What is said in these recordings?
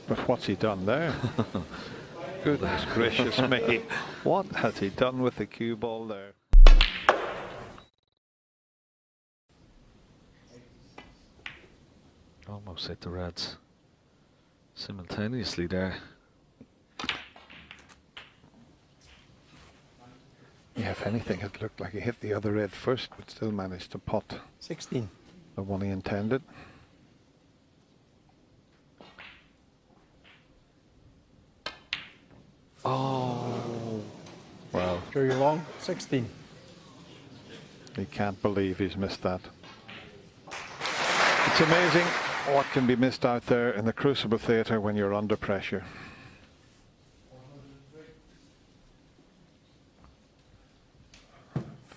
But what's he done there? Goodness gracious me. What has he done with the cue ball there? Almost hit the reds simultaneously there. Yeah, if anything, it looked like he hit the other red first, but still managed to pot 16. the one he intended. Oh, Well, Zhou Yuelong, 16. he can't believe he's missed that. It's amazing what can be missed out there in the Crucible Theatre when you're under pressure.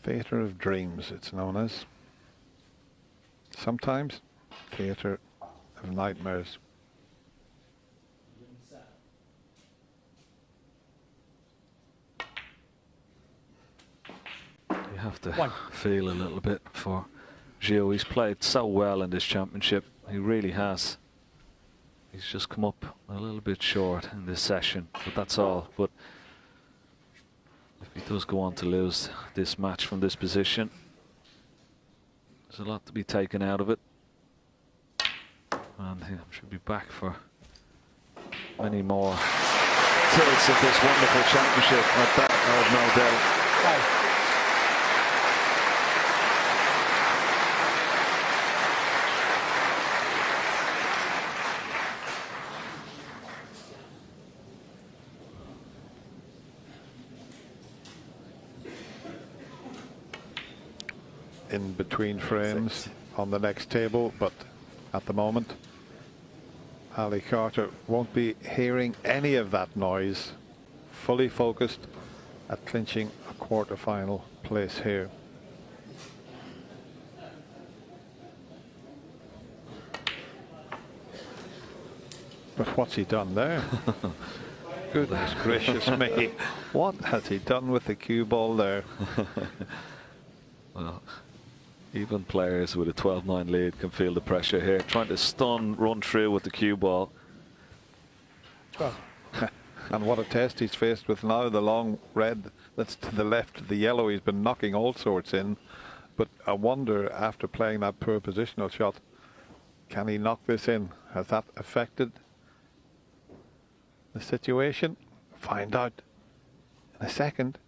Theatre of dreams, it's known as. Sometimes, theatre of nightmares. you have to feel a little bit for Zhou. He's played so well in this championship. He really has. He's just come up a little bit short in this session, but that's all. But if he does go on to lose this match from this position, there's a lot to be taken out of it. And he should be back for many more tilts at this wonderful championship. That I have no doubt. In between frames on the next table, but at the moment Ali Carter won't be hearing any of that noise, fully focused at clinching a quarter-final place here. But what's he done there? Goodness gracious me. What has he done with the cue ball there? Well, even players with a 12-9 lead can feel the pressure here, trying to run through with the cue ball. And what a test he's faced with now, the long red that's to the left of the yellow. He's been knocking all sorts in, but I wonder, after playing that poor positional shot, can he knock this in? Has that affected the situation? Find out in a second.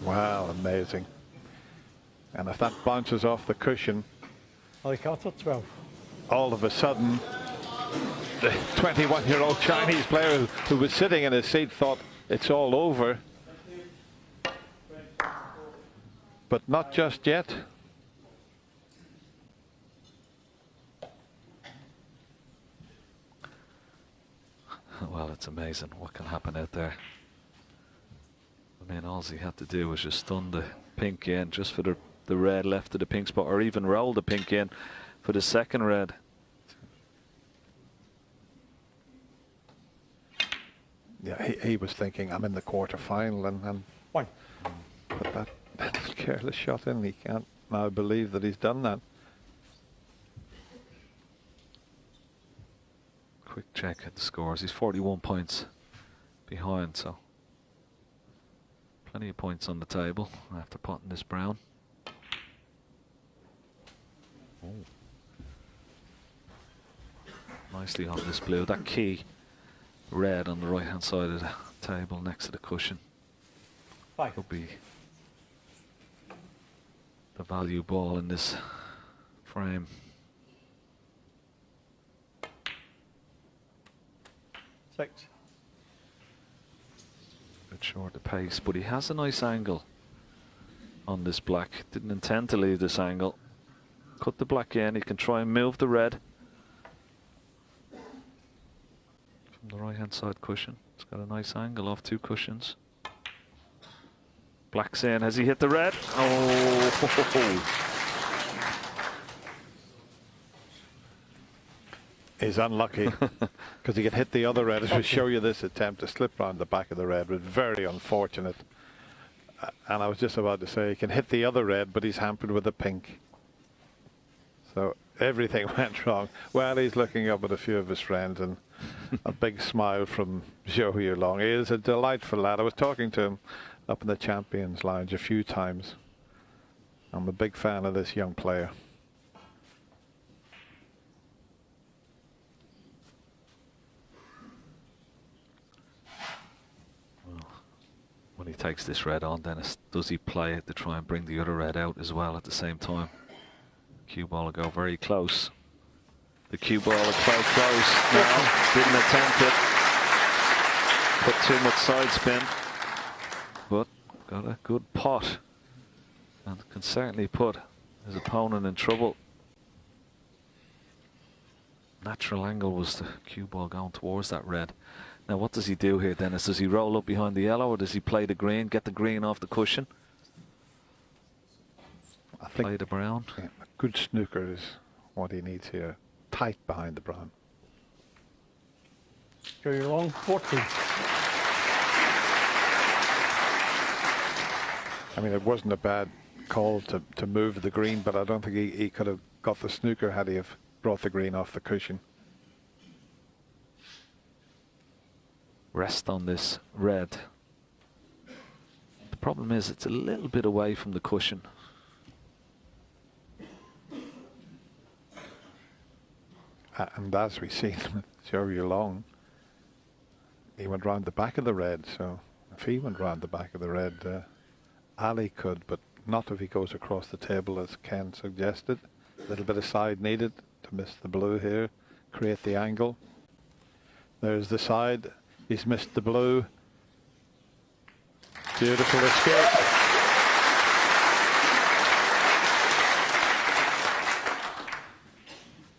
Wow, amazing. And if that bounces off the cushion, Ali Carter, 12. all of a sudden, the 21-year-old Chinese player who was sitting in his seat thought it's all over. But not just yet. Well, it's amazing what can happen out there. I mean, all he had to do was just stun the pink in just for the red left of the pink spot, or even roll the pink in for the second red. Yeah, he was thinking, I'm in the quarter-final, and One. put that careless shot in. He can't now believe that he's done that. Quick check at the scores. He's 41 points behind, so plenty of points on the table after potting this brown. Oh. Nicely on this blue. That key red on the right hand side of the table next to the cushion. Five. Could be the value ball in this frame. Six. Bit short of pace, but he has a nice angle on this black. Didn't intend to leave this angle. Cut the black in. He can try and move the red from the right hand side cushion. It's got a nice angle off two cushions. Black's in. Has he hit the red? Oh! He's unlucky because he could hit the other red. As we show you this attempt to slip round the back of the red was very unfortunate. And I was just about to say he can hit the other red, but he's hampered with the pink. So everything went wrong. Well, he's looking up at a few of his friends, and a big smile from Zhou Yuelong. He is a delightful lad. I was talking to him up in the Champions Lounge a few times. I'm a big fan of this young player. When he takes this red on, Dennis, does he play it to try and bring the other red out as well at the same time? Cue ball will go very close. The cue ball will play close now. Didn't attempt it. Put too much side spin. But got a good pot. And can certainly put his opponent in trouble. Natural angle was the cue ball going towards that red. Now what does he do here, Dennis? Does he roll up behind the yellow, or does he play the green, get the green off the cushion? I think play the brown. Yeah, a good snooker is what he needs here. Tight behind the brown. Zhou Yuelong, 14. I mean, it wasn't a bad call to move the green, but I don't think he could have got the snooker had he have brought the green off the cushion. Rest on this red. The problem is it's a little bit away from the cushion. And as we've seen with Zhou Yuelong, he went round the back of the red, so if he went round the back of the red, Ali could, but not if he goes across the table as Ken suggested. A little bit of side needed to miss the blue here, create the angle. There's the side. He's missed the blue. Beautiful escape.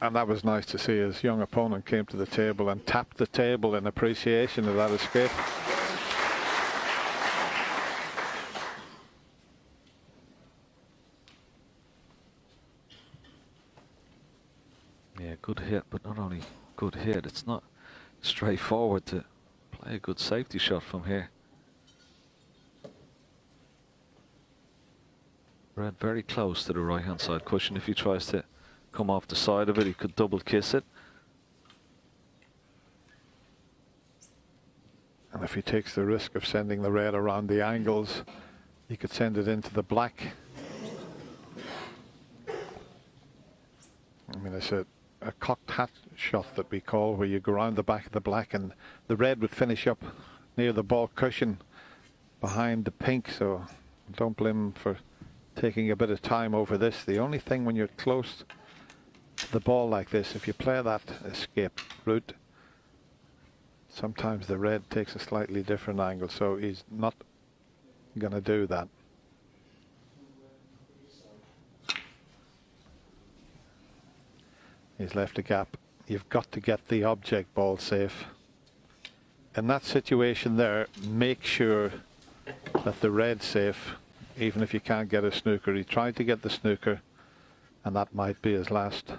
And that was nice to see. His young opponent came to the table and tapped the table in appreciation of that escape. Yeah, good hit, but not only good hit, it's not straightforward to play a good safety shot from here. Red very close to the right hand side cushion. If he tries to come off the side of it, he could double kiss it. And if he takes the risk of sending the red around the angles, he could send it into the black. I mean, it's a cocked hat shot that we call, where you go around the back of the black and the red would finish up near the ball cushion behind the pink. So don't blame him for taking a bit of time over this. The only thing when you're close to the ball like this, if you play that escape route, sometimes the red takes a slightly different angle, so he's not going to do that. He's left a gap. You've got to get the object ball safe. In that situation there, make sure that the red's safe, even if you can't get a snooker. He tried to get the snooker, and that might be his last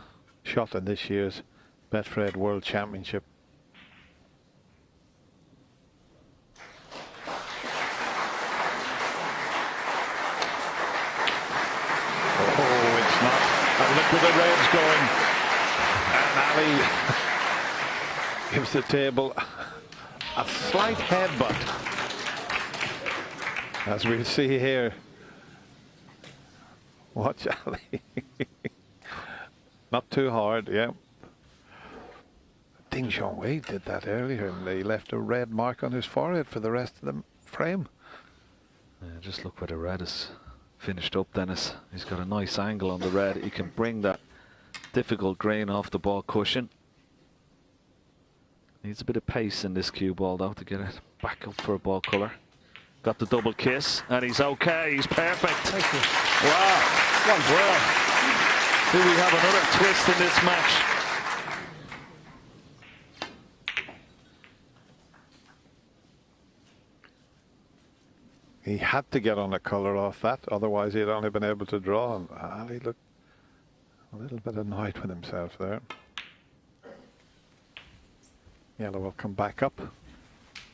shot in this year's Betfred World Championship. Oh, it's not. And look where the red's going. And Ali gives the table a slight headbutt, as we'll see here. Watch Ali. Not too hard, yeah. Ding Junhui did that earlier, and they left a red mark on his forehead for the rest of the frame. Yeah, just look where the red is finished up, Dennis. He's got a nice angle on the red. He can bring that difficult green off the ball cushion. Needs a bit of pace in this cue ball though to get it back up for a ball colour. Got the double kiss, and he's okay. He's perfect. Thank you. Wow. Well, do we have another twist in this match? He had to get on a colour off that, otherwise he'd only been able to draw. And Ali looked a little bit annoyed with himself there. Yellow will come back up,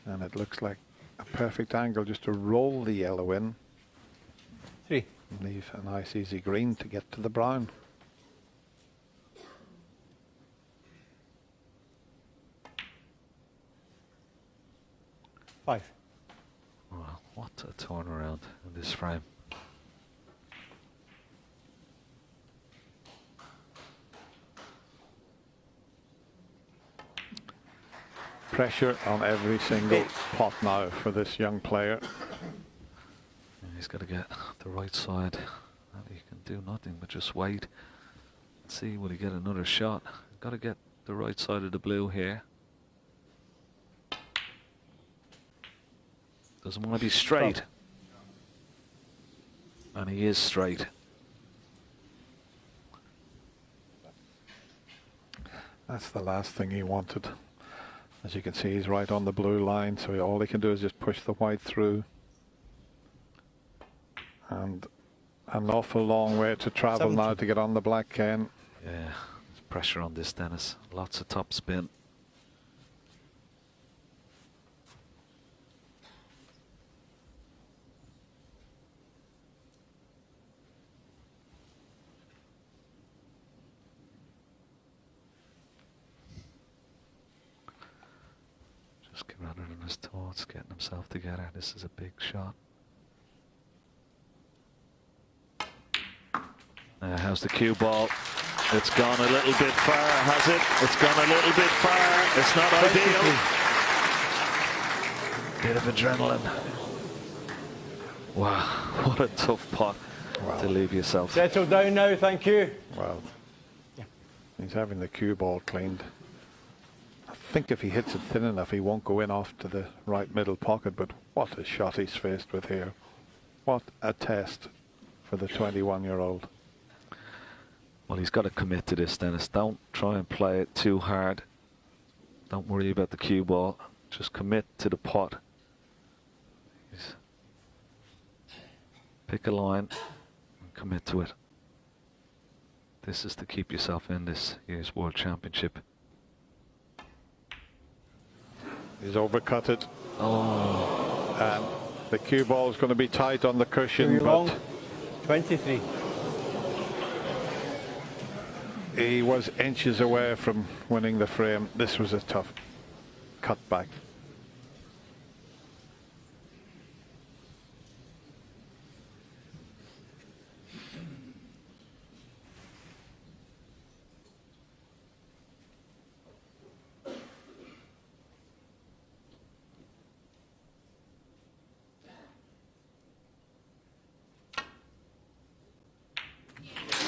and it looks like a perfect angle just to roll the yellow in. 3. And leave a nice easy green to get to the brown. 5. Well, what a turnaround in this frame. Pressure on every single pot now for this young player. And he's got to get the right side. And he can do nothing but just wait. See, will he get another shot? Got to get the right side of the blue here. Doesn't want to be straight. And he is straight. That's the last thing he wanted. As you can see, he's right on the blue line, so all he can do is just push the white through. And an awful long way to travel 70. now to get on the black, Ken. Yeah, there's pressure on this, Dennis. Lots of top spin. Just getting rather than his thoughts, getting himself together. This is a big shot. How's the cue ball? It's gone a little bit far, has it? It's gone a little bit far. It's not ideal. Bit of adrenaline. Wow, what a tough pot to leave yourself. Settle down now, thank you. Well, he's having the cue ball cleaned. I think if he hits it thin enough, he won't go in off to the right middle pocket, but what a shot he's faced with here. What a test for the 21-year-old. Well, he's got to commit to this, Dennis. Don't try and play it too hard. Don't worry about the cue ball. Just commit to the pot. Pick a line and commit to it. This is to keep yourself in this year's World Championship. He's overcut it. Oh. And the cue ball is going to be tight on the cushion, Zhou Yuelong, but 23. he was inches away from winning the frame. This was a tough cutback.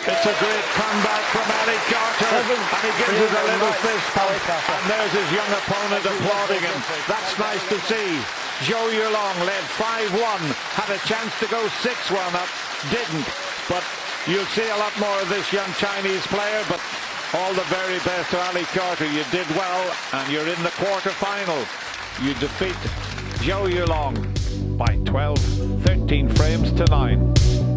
It's a great comeback from Ali Carter, and he gives it a little fist pump, and there's his young opponent applauding him. That's nice to see. Zhou Yuelong led 5-1, had a chance to go 6-1 up, didn't. But you'll see a lot more of this young Chinese player, but all the very best to Ali Carter. You did well, and you're in the quarter-final. You defeat Zhou Yuelong by 13 frames to 9.